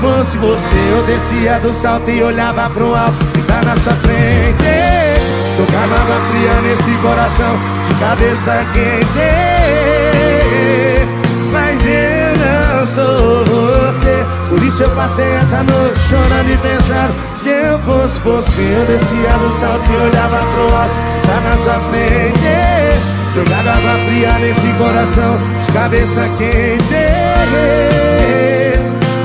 fosse você, eu descia do salto e olhava pro alto que tá na sua frente. Jogava água fria nesse coração de cabeça quente. Mas eu não sou você, por isso eu passei essa noite chorando e pensando. Se eu fosse você, eu descia do salto e olhava pro alto que tá na sua frente. Jogava água fria nesse coração de cabeça quente.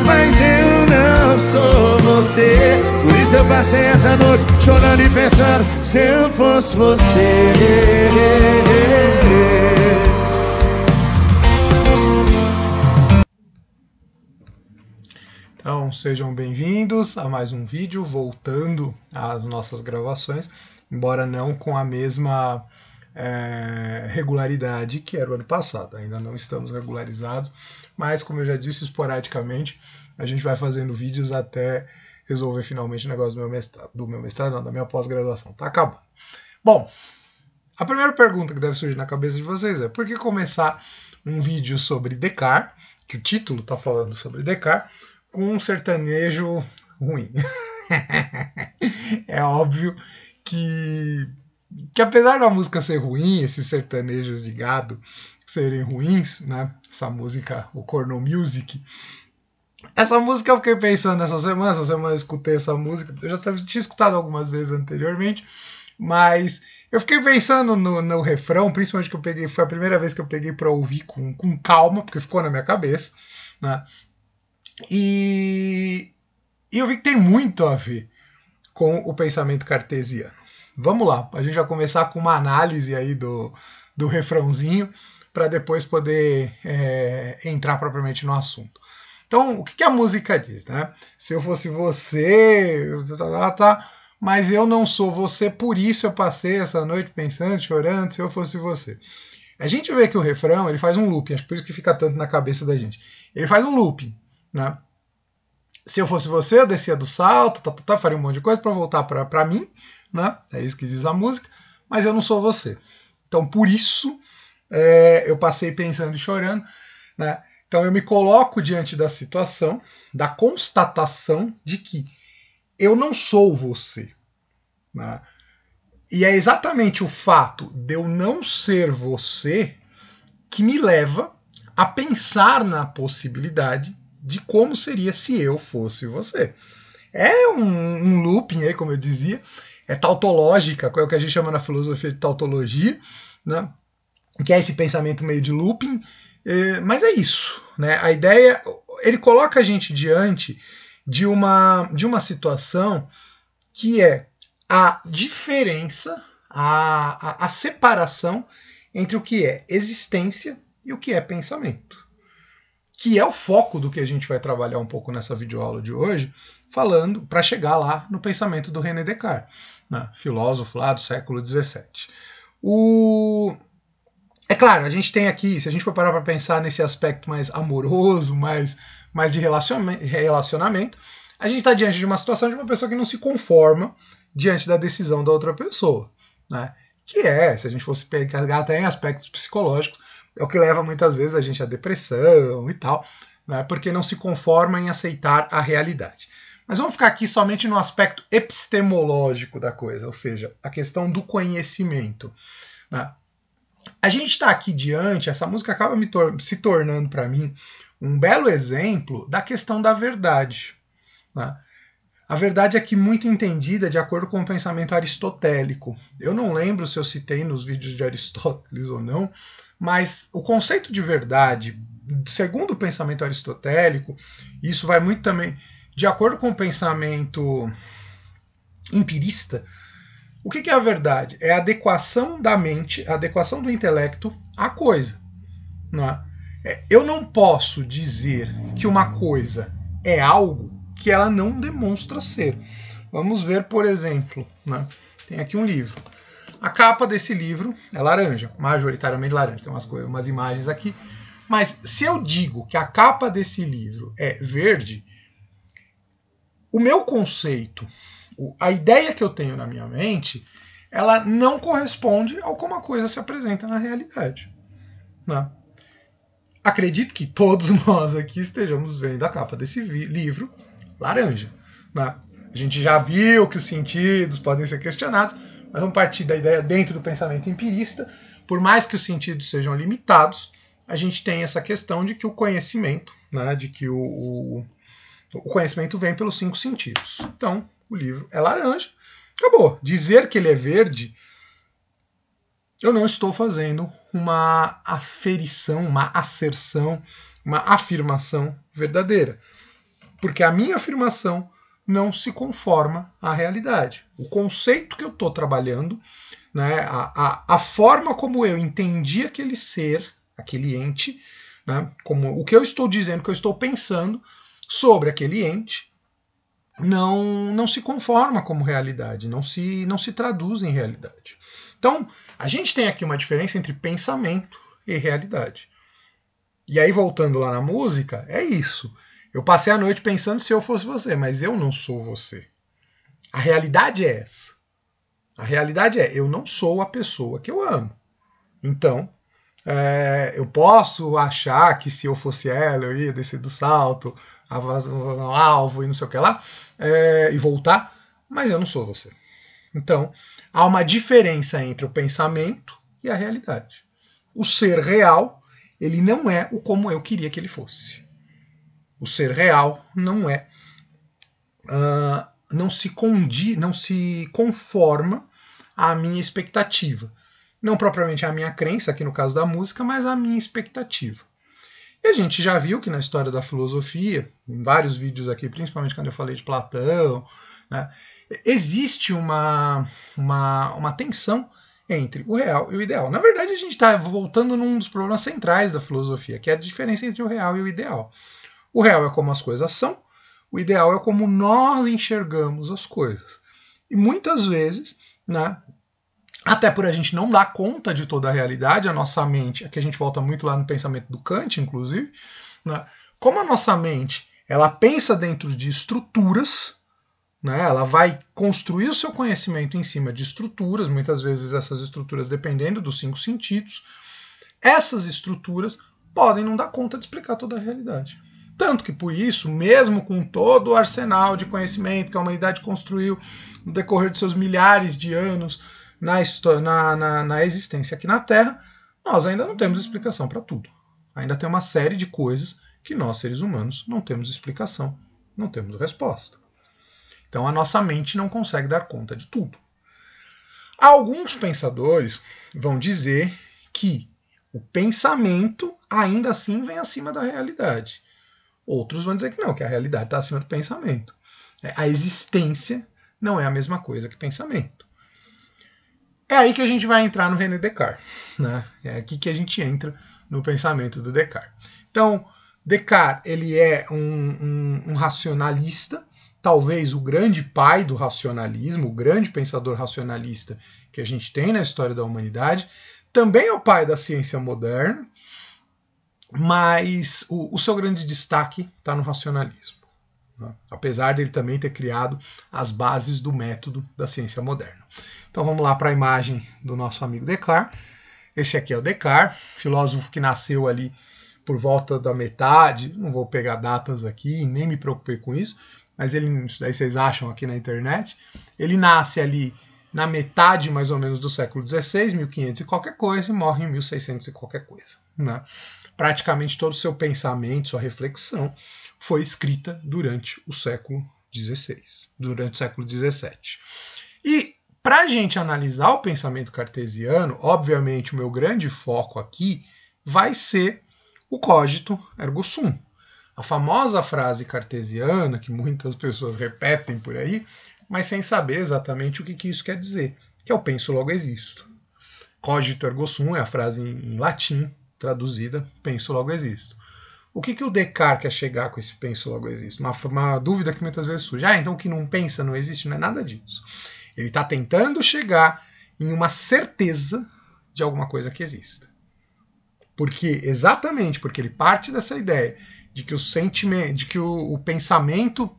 Mas eu não sou você, por isso eu passei essa noite chorando e pensando. Se eu fosse você. Então, sejam bem-vindos a mais um vídeo, voltando às nossas gravações, embora não com a mesma regularidade que era o ano passado. Ainda não estamos regularizados, mas, como eu já disse, esporadicamente a gente vai fazendo vídeos até resolver finalmente o negócio da minha pós-graduação. Tá acabando. Bom, a primeira pergunta que deve surgir na cabeça de vocês é: por que começar um vídeo sobre Descartes, que o título está falando sobre Descartes, com um sertanejo ruim? É óbvio que apesar da música ser ruim, esses sertanejos de gado serem ruins, né? Essa música, o Corno Music, essa música eu fiquei pensando essa semana eu escutei essa música, eu já tinha escutado algumas vezes anteriormente, mas eu fiquei pensando no refrão, principalmente que eu peguei, foi a primeira vez que eu peguei para ouvir com calma, porque ficou na minha cabeça, né? E eu vi que tem muito a ver com o pensamento cartesiano. Vamos lá, a gente vai começar com uma análise aí do refrãozinho, para depois poder entrar propriamente no assunto. Então, o que a música diz, né? Se eu fosse você, mas eu não sou você, por isso eu passei essa noite pensando, chorando, se eu fosse você. A gente vê que o refrão, ele faz um looping, acho que por isso que fica tanto na cabeça da gente. Ele faz um looping, né? Se eu fosse você, eu descia do salto, faria um monte de coisa para voltar para mim, né? É isso que diz a música, mas eu não sou você. Então, por isso, eu passei pensando e chorando, né? Então, eu me coloco diante da situação, da constatação de que eu não sou você, né? E é exatamente o fato de eu não ser você que me leva a pensar na possibilidade de como seria se eu fosse você. É um looping aí, como eu dizia, é tautológica, é o que a gente chama na filosofia de tautologia, né? Que é esse pensamento meio de looping, mas é isso, né? A ideia, ele coloca a gente diante de uma situação que é a diferença, a separação entre o que é existência e o que é pensamento, que é o foco do que a gente vai trabalhar um pouco nessa videoaula de hoje, falando para chegar lá no pensamento do René Descartes, né? Filósofo lá do século XVII. É claro, a gente tem aqui, se a gente for parar para pensar nesse aspecto mais amoroso, mais de relacionamento, a gente está diante de uma situação de uma pessoa que não se conforma diante da decisão da outra pessoa, né? Que se a gente fosse pegar até em aspectos psicológicos, é o que leva muitas vezes a gente à depressão e tal, né? Porque não se conforma em aceitar a realidade. Mas vamos ficar aqui somente no aspecto epistemológico da coisa, ou seja, a questão do conhecimento, né? A gente está aqui diante, essa música acaba se tornando para mim um belo exemplo da questão da verdade, né? A verdade é que muito entendida de acordo com o pensamento aristotélico. Eu não lembro se eu citei nos vídeos de Aristóteles ou não, mas o conceito de verdade, segundo o pensamento aristotélico, isso vai muito também de acordo com o pensamento empirista. O que é a verdade? É a adequação da mente, a adequação do intelecto à coisa, né? Eu não posso dizer que uma coisa é algo que ela não demonstra ser. Vamos ver, por exemplo, né? Tem aqui um livro. A capa desse livro é laranja, majoritariamente laranja. Tem umas imagens aqui. Mas se eu digo que a capa desse livro é verde, o meu conceito, a ideia que eu tenho na minha mente, ela não corresponde ao como a coisa se apresenta na realidade, né? Acredito que todos nós aqui estejamos vendo a capa desse livro laranja. Né? A gente já viu que os sentidos podem ser questionados, mas vamos partir da ideia dentro do pensamento empirista. Por mais que os sentidos sejam limitados, a gente tem essa questão de que o conhecimento, né, de que o conhecimento vem pelos 5 sentidos. Então, o livro é laranja. Acabou. Dizer que ele é verde, eu não estou fazendo uma aferição, uma asserção, uma afirmação verdadeira. Porque a minha afirmação não se conforma à realidade. O conceito que eu estou trabalhando, né, a forma como eu entendi aquele ser, aquele ente, né, como o que eu estou dizendo, o que eu estou pensando sobre aquele ente, não se conforma como realidade, não se traduz em realidade. Então, a gente tem aqui uma diferença entre pensamento e realidade. E aí, voltando lá na música, é isso. Eu passei a noite pensando se eu fosse você, mas eu não sou você. A realidade é essa. A realidade é, eu não sou a pessoa que eu amo. Então, eu posso achar que se eu fosse ela, eu ia descer do salto, no alvo e não sei o que lá, e voltar, mas eu não sou você. Então, há uma diferença entre o pensamento e a realidade. O ser real, ele não é o como eu queria que ele fosse. O ser real não é, não se conforma à minha expectativa. Não propriamente à minha crença, aqui no caso da música, mas à minha expectativa. E a gente já viu que na história da filosofia, em vários vídeos aqui, principalmente quando eu falei de Platão, né, existe uma tensão entre o real e o ideal. Na verdade, a gente está voltando num dos problemas centrais da filosofia, que é a diferença entre o real e o ideal. O real é como as coisas são, o ideal é como nós enxergamos as coisas. E muitas vezes, né, até por a gente não dar conta de toda a realidade, a nossa mente, aqui a gente volta muito lá no pensamento do Kant, inclusive, né, como a nossa mente ela pensa dentro de estruturas, né, ela vai construir o seu conhecimento em cima de estruturas, muitas vezes essas estruturas dependendo dos 5 sentidos, essas estruturas podem não dar conta de explicar toda a realidade. Tanto que por isso, mesmo com todo o arsenal de conhecimento que a humanidade construiu no decorrer de seus milhares de anos na existência aqui na Terra, nós ainda não temos explicação para tudo. Ainda tem uma série de coisas que nós, seres humanos, não temos explicação, não temos resposta. Então a nossa mente não consegue dar conta de tudo. Alguns pensadores vão dizer que o pensamento ainda assim vem acima da realidade. Outros vão dizer que não, que a realidade está acima do pensamento. A existência não é a mesma coisa que pensamento. É aí que a gente vai entrar no René Descartes. Né? É aqui que a gente entra no pensamento do Descartes. Então, Descartes ele é um racionalista, talvez o grande pai do racionalismo, o grande pensador racionalista que a gente tem na história da humanidade. Também é o pai da ciência moderna, mas o seu grande destaque está no racionalismo, né? Apesar dele também ter criado as bases do método da ciência moderna. Então vamos lá para a imagem do nosso amigo Descartes. Esse aqui é o Descartes, filósofo que nasceu ali por volta da metade, não vou pegar datas aqui, nem me preocupei com isso, mas isso daí vocês acham aqui na internet, ele nasce ali na metade mais ou menos do século XVI, 1500 e qualquer coisa, e morre em 1600 e qualquer coisa, né? Praticamente todo o seu pensamento, sua reflexão, foi escrita durante o século XVI, durante o século XVII. E para a gente analisar o pensamento cartesiano, obviamente o meu grande foco aqui vai ser o cogito ergo sum. A famosa frase cartesiana, que muitas pessoas repetem por aí, mas sem saber exatamente o que isso quer dizer, que é o penso logo existo. Cogito ergo sum é a frase em latim, traduzida, penso logo existo. O que o Descartes quer chegar com esse penso logo existo? Uma dúvida que muitas vezes surge. Então o que não pensa não existe, não é nada disso. Ele está tentando chegar em uma certeza de alguma coisa que exista. Exatamente porque ele parte dessa ideia de que o sentimento, de que o pensamento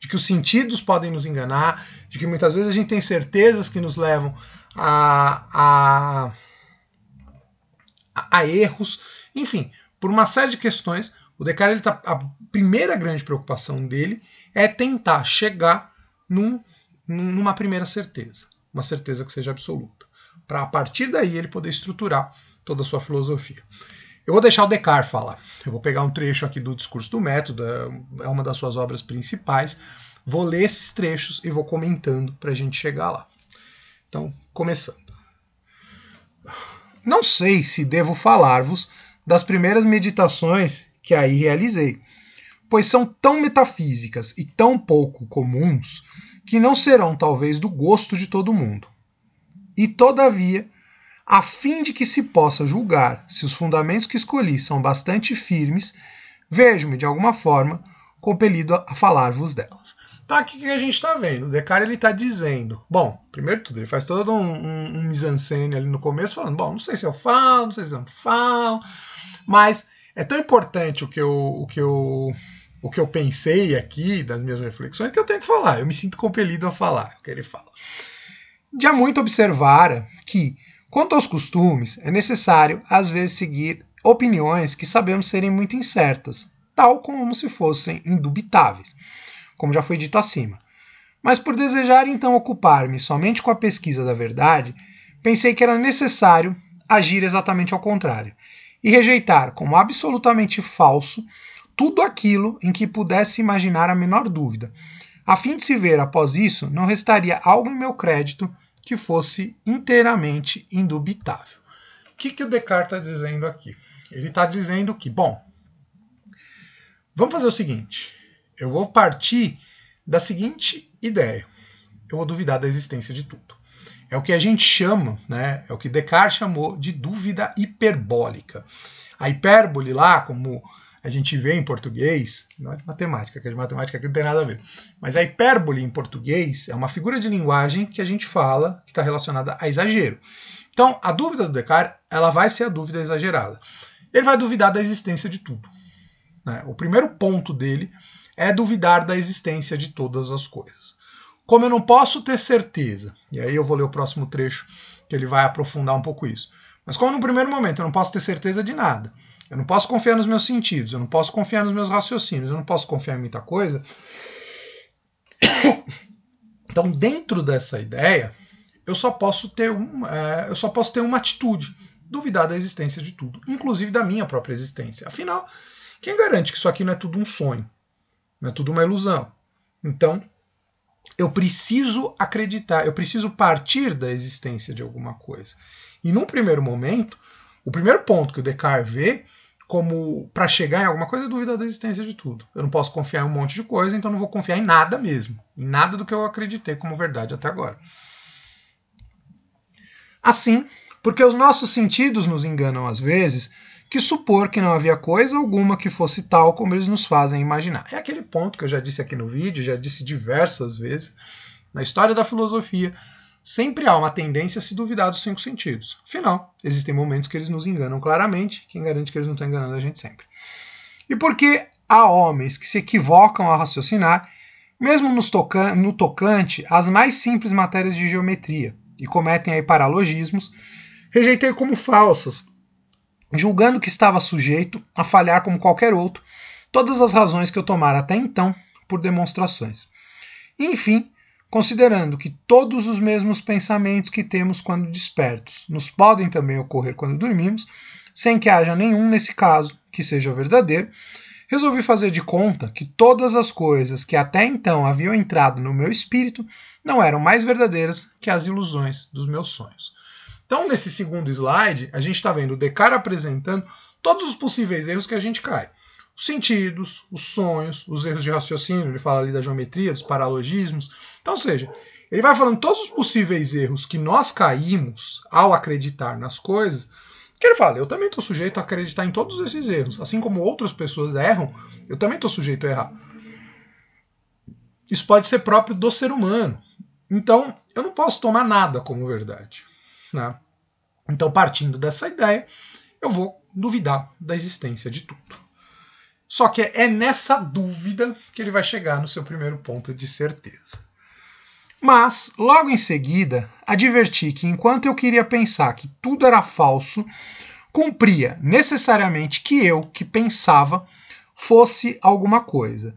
de que os sentidos podem nos enganar, de que muitas vezes a gente tem certezas que nos levam a erros, enfim, por uma série de questões, O Descartes, a primeira grande preocupação dele é tentar chegar numa primeira certeza, uma certeza que seja absoluta, para a partir daí ele poder estruturar toda a sua filosofia. Eu vou deixar o Descartes falar. Eu vou pegar um trecho aqui do Discurso do Método, é uma das suas obras principais. Vou ler esses trechos e vou comentando para a gente chegar lá. Então, começando. Não sei se devo falar-vos das primeiras meditações que aí realizei, pois são tão metafísicas e tão pouco comuns que não serão talvez do gosto de todo mundo. E, todavia, a fim de que se possa julgar se os fundamentos que escolhi são bastante firmes, vejo-me, de alguma forma, compelido a falar-vos delas. Tá, aqui que a gente está vendo. O Descartes está dizendo, bom, primeiro de tudo, ele faz todo um mise-en-scène ali no começo, falando, bom, não sei se eu falo, não sei se eu não falo, mas é tão importante o que eu pensei aqui, das minhas reflexões, que eu tenho que falar. Eu me sinto compelido a falar o que ele fala. Já muito observara que, quanto aos costumes, é necessário, às vezes, seguir opiniões que sabemos serem muito incertas, tal como se fossem indubitáveis, como já foi dito acima. Mas por desejar então ocupar-me somente com a pesquisa da verdade, pensei que era necessário agir exatamente ao contrário, e rejeitar como absolutamente falso tudo aquilo em que pudesse imaginar a menor dúvida, a fim de se ver, após isso, não restaria algo em meu crédito que fosse inteiramente indubitável. O que o Descartes está dizendo aqui? Ele está dizendo que, bom, vamos fazer o seguinte, eu vou partir da seguinte ideia, eu vou duvidar da existência de tudo. É o que a gente chama, né, é o que Descartes chamou de dúvida hiperbólica. A hipérbole lá, como a gente vê em português, não é de matemática, que é de matemática aqui não tem nada a ver, mas a hipérbole em português é uma figura de linguagem que a gente fala que está relacionada a exagero. Então, a dúvida do Descartes, ela vai ser a dúvida exagerada. Ele vai duvidar da existência de tudo, né? O primeiro ponto dele é duvidar da existência de todas as coisas. Como eu não posso ter certeza, e aí eu vou ler o próximo trecho que ele vai aprofundar um pouco isso, mas como no primeiro momento eu não posso ter certeza de nada, eu não posso confiar nos meus sentidos, eu não posso confiar nos meus raciocínios, eu não posso confiar em muita coisa. Então, dentro dessa ideia, eu só posso ter uma atitude, duvidar da existência de tudo, inclusive da minha própria existência. Afinal, quem garante que isso aqui não é tudo um sonho? Não é tudo uma ilusão? Então, eu preciso acreditar, eu preciso partir da existência de alguma coisa. E num primeiro momento, o primeiro ponto que o Descartes vê como para chegar em alguma coisa é duvidar da existência de tudo. Eu não posso confiar em um monte de coisa, então não vou confiar em nada mesmo. Em nada do que eu acreditei como verdade até agora. Assim, porque os nossos sentidos nos enganam às vezes, que supor que não havia coisa alguma que fosse tal como eles nos fazem imaginar. É aquele ponto que eu já disse aqui no vídeo, já disse diversas vezes. Na história da filosofia, sempre há uma tendência a se duvidar dos 5 sentidos. Afinal, existem momentos que eles nos enganam claramente, quem garante que eles não estão enganando a gente sempre. E porque há homens que se equivocam ao raciocinar, mesmo no tocante às mais simples matérias de geometria, e cometem aí paralogismos, rejeitei como falsas, julgando que estava sujeito a falhar como qualquer outro, todas as razões que eu tomara até então por demonstrações. E, enfim, considerando que todos os mesmos pensamentos que temos quando despertos nos podem também ocorrer quando dormimos, sem que haja nenhum nesse caso que seja verdadeiro, resolvi fazer de conta que todas as coisas que até então haviam entrado no meu espírito não eram mais verdadeiras que as ilusões dos meus sonhos. Então, nesse segundo slide, a gente está vendo o Descartes apresentando todos os possíveis erros que a gente cai. Os sentidos, os sonhos, os erros de raciocínio, ele fala ali da geometria, dos paralogismos. Então, ou seja, ele vai falando todos os possíveis erros que nós caímos ao acreditar nas coisas, que ele fala, eu também estou sujeito a acreditar em todos esses erros. Assim como outras pessoas erram, eu também estou sujeito a errar. Isso pode ser próprio do ser humano. Então, eu não posso tomar nada como verdade, né? Então, partindo dessa ideia, eu vou duvidar da existência de tudo. Só que é nessa dúvida que ele vai chegar no seu primeiro ponto de certeza. Mas, logo em seguida, adverti que enquanto eu queria pensar que tudo era falso, cumpria necessariamente que eu, que pensava, fosse alguma coisa.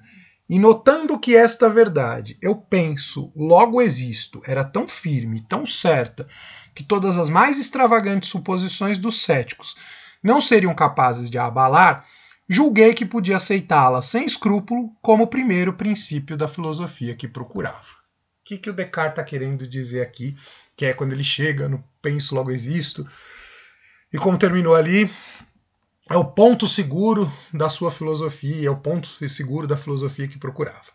E notando que esta verdade, eu penso, logo existo, era tão firme, tão certa, que todas as mais extravagantes suposições dos céticos não seriam capazes de a abalar, julguei que podia aceitá-la sem escrúpulo como o primeiro princípio da filosofia que procurava. O que o Descartes está querendo dizer aqui? Que é quando ele chega no penso, logo existo, e como terminou ali, é o ponto seguro da sua filosofia, é o ponto seguro da filosofia que procurava.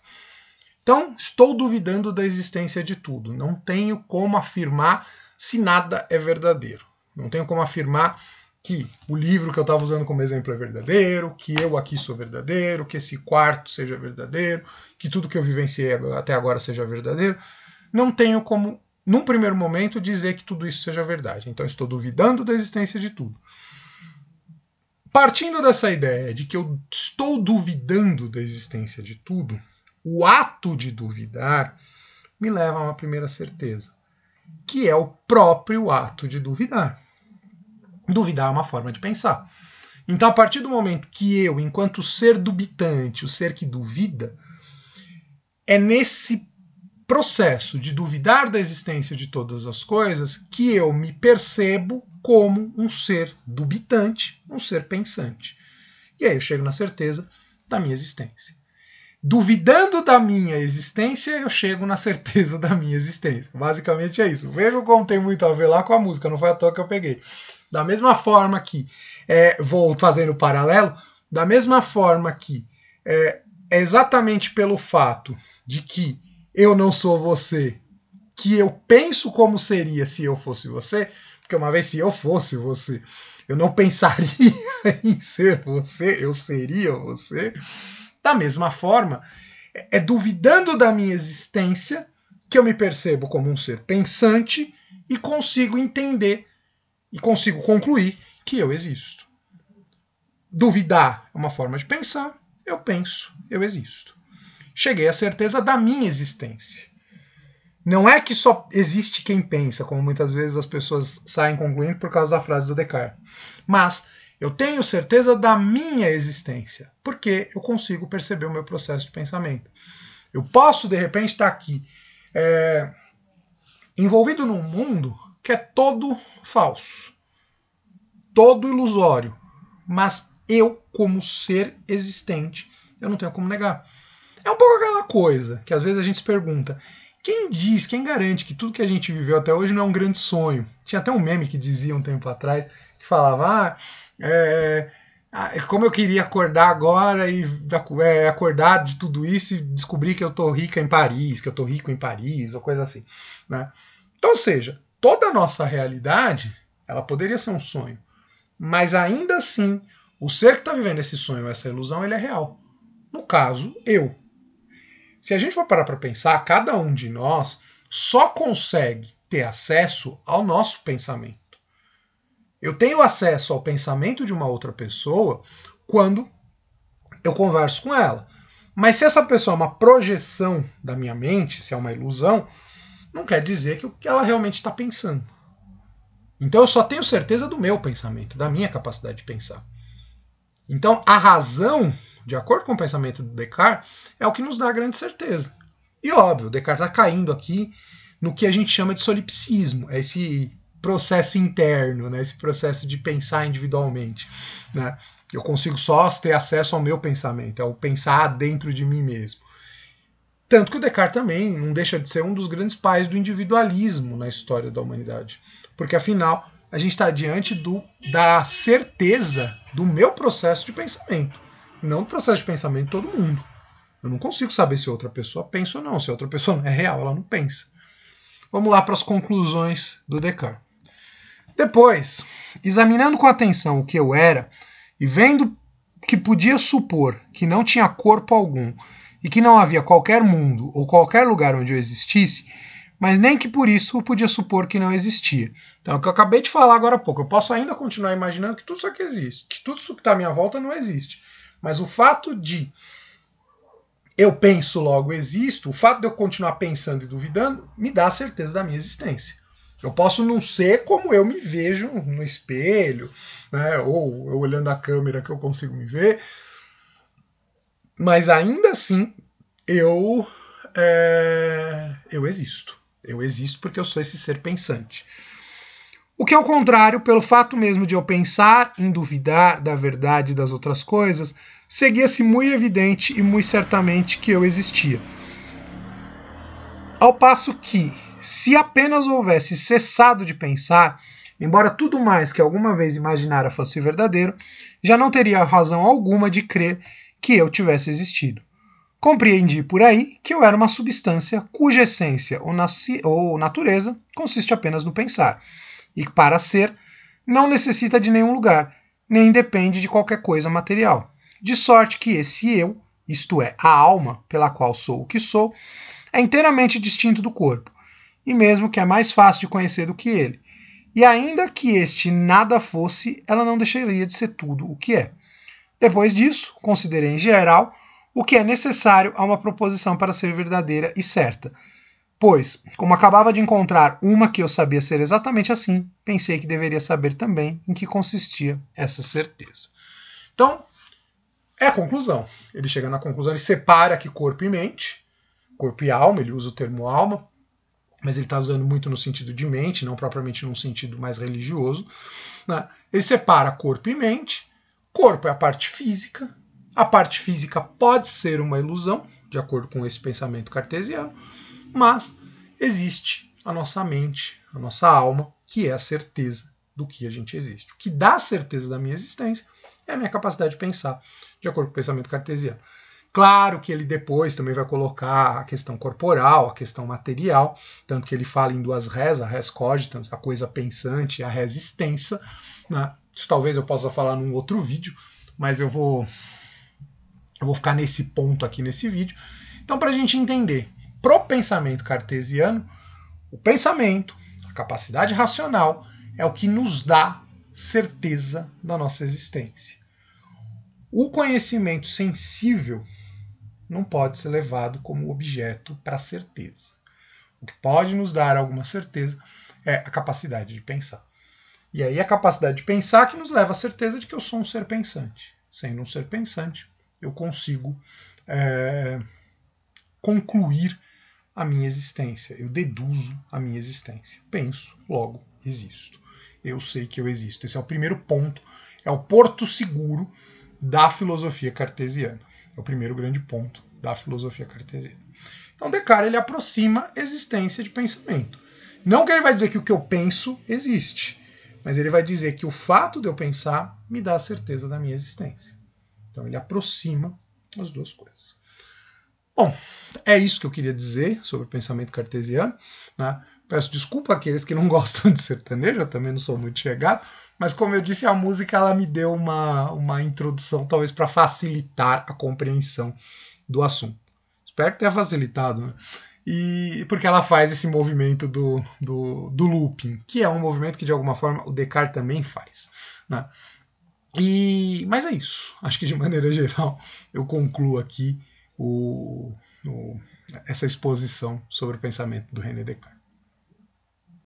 Então, estou duvidando da existência de tudo. Não tenho como afirmar se nada é verdadeiro. Não tenho como afirmar que o livro que eu estava usando como exemplo é verdadeiro, que eu aqui sou verdadeiro, que esse quarto seja verdadeiro, que tudo que eu vivenciei até agora seja verdadeiro. Não tenho como, num primeiro momento, dizer que tudo isso seja verdade. Então, estou duvidando da existência de tudo. Partindo dessa ideia de que eu estou duvidando da existência de tudo, o ato de duvidar me leva a uma primeira certeza, que é o próprio ato de duvidar. Duvidar é uma forma de pensar. Então, a partir do momento que eu, enquanto ser dubitante, o ser que duvida, é nesse processo de duvidar da existência de todas as coisas que eu me percebo como um ser dubitante, um ser pensante. E aí eu chego na certeza da minha existência. Duvidando da minha existência, eu chego na certeza da minha existência. Basicamente é isso. Vejam como tem muito a ver lá com a música, não foi à toa que eu peguei. Da mesma forma que, vou fazendo o paralelo, da mesma forma que é exatamente pelo fato de que eu não sou você, que eu penso como seria se eu fosse você, porque uma vez se eu fosse você, eu não pensaria em ser você, eu seria você. Da mesma forma, é duvidando da minha existência que eu me percebo como um ser pensante e consigo entender e consigo concluir que eu existo. Duvidar é uma forma de pensar, eu penso, eu existo. Cheguei à certeza da minha existência. Não é que só existe quem pensa, como muitas vezes as pessoas saem concluindo por causa da frase do Descartes. Mas eu tenho certeza da minha existência, porque eu consigo perceber o meu processo de pensamento. Eu posso, de repente, estar aqui envolvido num mundo que é todo falso, todo ilusório, mas eu, como ser existente, eu não tenho como negar. É um pouco aquela coisa que às vezes a gente se pergunta, quem garante que tudo que a gente viveu até hoje não é um grande sonho? Tinha até um meme que dizia um tempo atrás, que falava, como eu queria acordar agora e acordar de tudo isso e descobrir que eu estou rica em Paris, que eu estou rico em Paris, ou coisa assim. Né? Então, ou seja, toda a nossa realidade, ela poderia ser um sonho, mas ainda assim, o ser que está vivendo esse sonho, essa ilusão, ele é real. No caso, eu. Se a gente for parar para pensar, cada um de nós só consegue ter acesso ao nosso pensamento. Eu tenho acesso ao pensamento de uma outra pessoa quando eu converso com ela. Mas se essa pessoa é uma projeção da minha mente, se é uma ilusão, não quer dizer que ela realmente está pensando. Então eu só tenho certeza do meu pensamento, da minha capacidade de pensar. Então a razão, de acordo com o pensamento do Descartes, é o que nos dá a grande certeza. E óbvio, o Descartes está caindo aqui no que a gente chama de solipsismo, é esse processo interno, né? Esse processo de pensar individualmente. Né? Eu consigo só ter acesso ao meu pensamento, ao pensar dentro de mim mesmo. Tanto que o Descartes também não deixa de ser um dos grandes pais do individualismo na história da humanidade. Porque, afinal, a gente está diante da certeza do meu processo de pensamento. Não do processo de pensamento de todo mundo. Eu não consigo saber se outra pessoa pensa ou não. Se outra pessoa não é real, ela não pensa. Vamos lá para as conclusões do Descartes. Depois, examinando com atenção o que eu era e vendo que podia supor que não tinha corpo algum e que não havia qualquer mundo ou qualquer lugar onde eu existisse, mas nem que por isso eu podia supor que não existia. Então, é o que eu acabei de falar agora há pouco. Eu posso ainda continuar imaginando que tudo isso aqui existe, que tudo isso que está à minha volta não existe. Mas o fato de eu penso, logo existo, o fato de eu continuar pensando e duvidando, me dá a certeza da minha existência. Eu posso não ser como eu me vejo no espelho, né, ou eu olhando a câmera que eu consigo me ver, Mas ainda assim, eu existo. Eu existo porque eu sou esse ser pensante. O que, ao contrário, pelo fato mesmo de eu pensar em duvidar da verdade das outras coisas, seguia-se muito evidente e muito certamente que eu existia. Ao passo que, se apenas houvesse cessado de pensar, embora tudo mais que alguma vez imaginara fosse verdadeiro, já não teria razão alguma de crer que eu tivesse existido. Compreendi por aí que eu era uma substância cuja essência ou natureza consiste apenas no pensar, e que para ser não necessita de nenhum lugar, nem depende de qualquer coisa material. De sorte que esse eu, isto é, a alma pela qual sou o que sou, é inteiramente distinto do corpo, e mesmo que é mais fácil de conhecer do que ele. E ainda que este nada fosse, ela não deixaria de ser tudo o que é. Depois disso, considerei em geral o que é necessário a uma proposição para ser verdadeira e certa. Pois, como acabava de encontrar uma que eu sabia ser exatamente assim, pensei que deveria saber também em que consistia essa certeza. Então, é a conclusão. Ele chega na conclusão, ele separa aqui corpo e mente, corpo e alma, ele usa o termo alma, mas ele está usando muito no sentido de mente, não propriamente num sentido mais religioso. Né? Ele separa corpo e mente. Corpo é a parte física pode ser uma ilusão, de acordo com esse pensamento cartesiano, mas existe a nossa mente, a nossa alma, que é a certeza do que a gente existe. O que dá a certeza da minha existência é a minha capacidade de pensar, de acordo com o pensamento cartesiano. Claro que ele depois também vai colocar a questão corporal, a questão material, tanto que ele fala em duas res, a res cogitans, a coisa pensante, e a res extensa. Né? Isso talvez eu possa falar num outro vídeo, mas eu vou ficar nesse ponto aqui nesse vídeo. Então, para a gente entender, pro pensamento cartesiano, o pensamento, a capacidade racional, é o que nos dá certeza da nossa existência. O conhecimento sensível não pode ser levado como objeto para certeza. O que pode nos dar alguma certeza é a capacidade de pensar. E aí a capacidade de pensar que nos leva à certeza de que eu sou um ser pensante. Sendo um ser pensante, eu consigo concluir a minha existência. Eu deduzo a minha existência. Penso, logo existo. Eu sei que eu existo. Esse é o primeiro ponto. É o porto seguro da filosofia cartesiana. É o primeiro grande ponto da filosofia cartesiana. Então Descartes ele aproxima a existência de pensamento. Não que ele vai dizer que o que eu penso existe, mas ele vai dizer que o fato de eu pensar me dá a certeza da minha existência. Então ele aproxima as duas coisas. Bom, é isso que eu queria dizer sobre o pensamento cartesiano. Né? Peço desculpa àqueles que não gostam de sertanejo, eu também não sou muito chegado, mas como eu disse, a música ela me deu uma introdução talvez para facilitar a compreensão do assunto. Espero que tenha facilitado, né? E porque ela faz esse movimento do looping, que é um movimento que de alguma forma o Descartes também faz. Né? Mas é isso. Acho que de maneira geral eu concluo aqui essa exposição sobre o pensamento do René Descartes.